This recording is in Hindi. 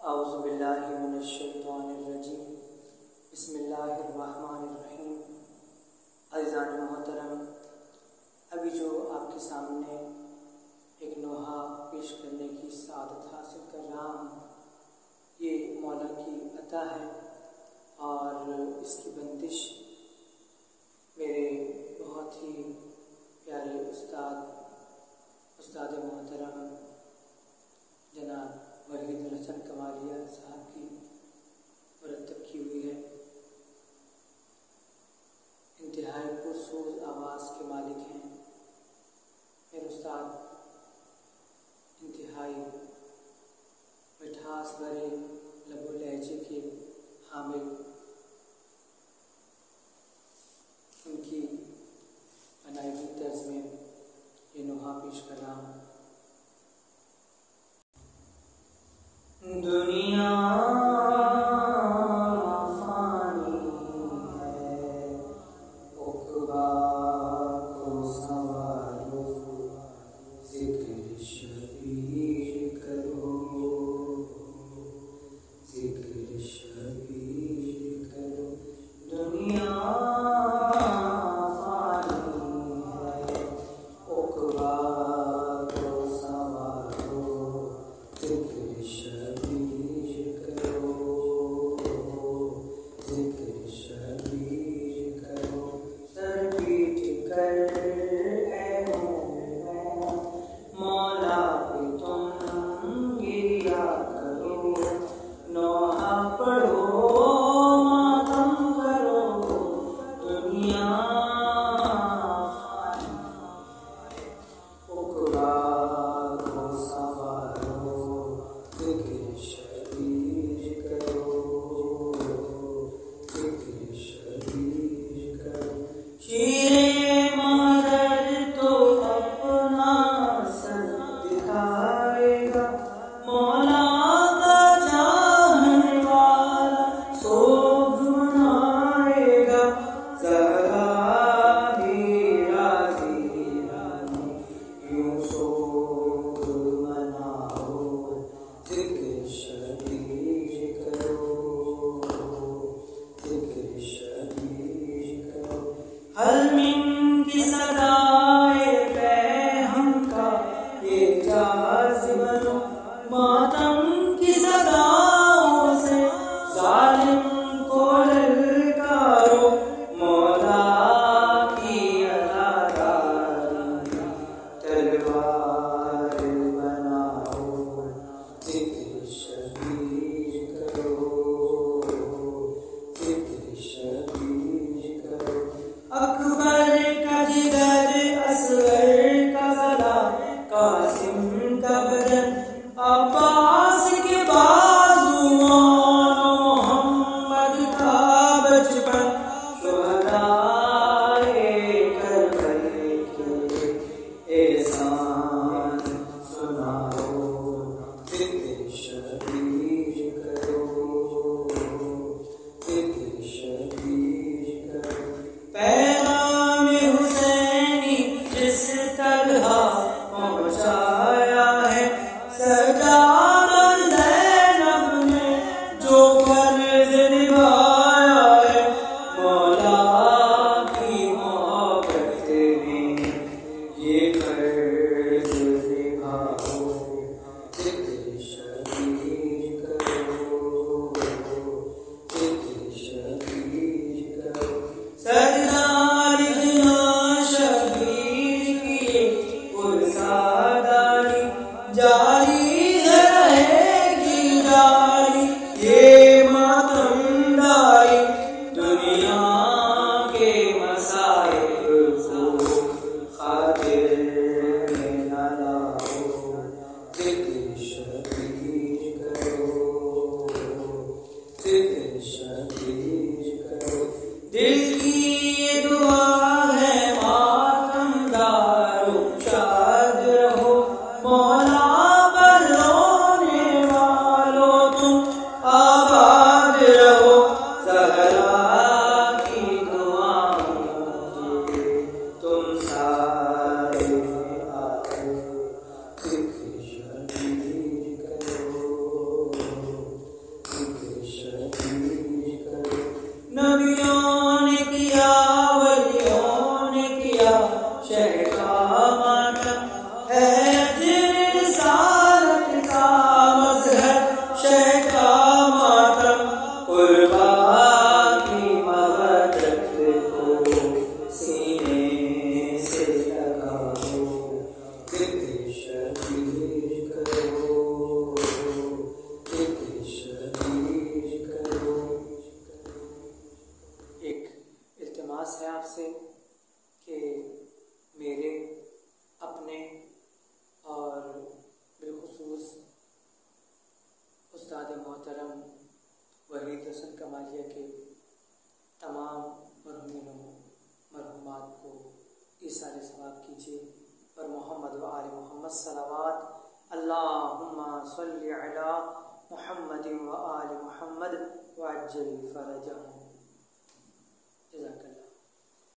औज़ुबिल्लाहिमिनश्शैतानिर्रजीम बिस्मिल्लाहिर्रहमानिर्रहीम। अज़ीज़ान मोहतरम, अभी जो आपके सामने एक नोहा पेश करने की सआदत हासिल कर रहा हूँ, ये मौला की अता है और इसकी बंदिश मेरे बहुत ही प्यारे उस्ताद मोहतरम जनाब वहीदुल हसन कमालिया साहब की मुरत्तब की हुई है। इंतहाई पुरसोज आवाज़ के मालिक हैं मेरे उस्ताद, इंतहाई मिठास भरे लबो लहजे के हामिल। उनकी बनाई हुई तर्ज में ये नोहा पेश कर रहा हूँ। दुनिया फानी है, उक़बा को संवारो, ज़िक्र शबीर करो, ज़िक्र शबीर करो। दुनिया फानी है, उक़बा को संवारो, ज़िक्र शबीर करो, ज़िक्र शबीर करो। सर पीट कर ऐ मोमिनों, मौला पे तुम गिरिया करो। नोहा पढ़ो, मातम करो। दुनिया फानी है, उक़बा को संवारो, ज़िक्र शबीर करो, ज़िक्र शबीर करो। शीरे मदद तो अपना सर दिखाएगा, मौला का चाहने वाला सोग मनाएगा। ज़हरा भी राज़ी रानी, यूं सोग मनाओ, ज़िक्र शबीर करो, ज़िक्र शबीर करो। हल मिन की सदाए पैहम का एजाज़ बनो, मातम की सदाओं से ज़ालिम को ललकारो। मौला की अज़ादारी तलवार बनाओ, ज़िक्र शबीर करो, ज़िक्र शबीर करो। अकबर का जिगर, असगर का गला, कासिम का बदन, अब्बास के बाजू और मोहम्मद का बचपन। शुहदाए करबल के एहसान सुनाओ, ज़िक्र शबीर करो, ज़िक्र शबीर करो। पैगाम हुसैनी जिस तरह पहुँचाया है, सजादा ज़ैनब ने जो फर्ज निभाया है। मौला की मोहब्बत में ये फर्ज निभाओ, ज़िक्र शबीर करो, ज़िक्र शबीर करो। सरदार इतना शबीर किए पुरसादारी, जारी रहेगी जारी ये मातमदारी। दुनिया के मसाइब को खातिर मुहम्मद व आलि मुहम्मद सलावत। अल्लाहुम्मा सल्लि अला मुहम्मद व आलि मुहम्मद व अज्जिल फरजहम।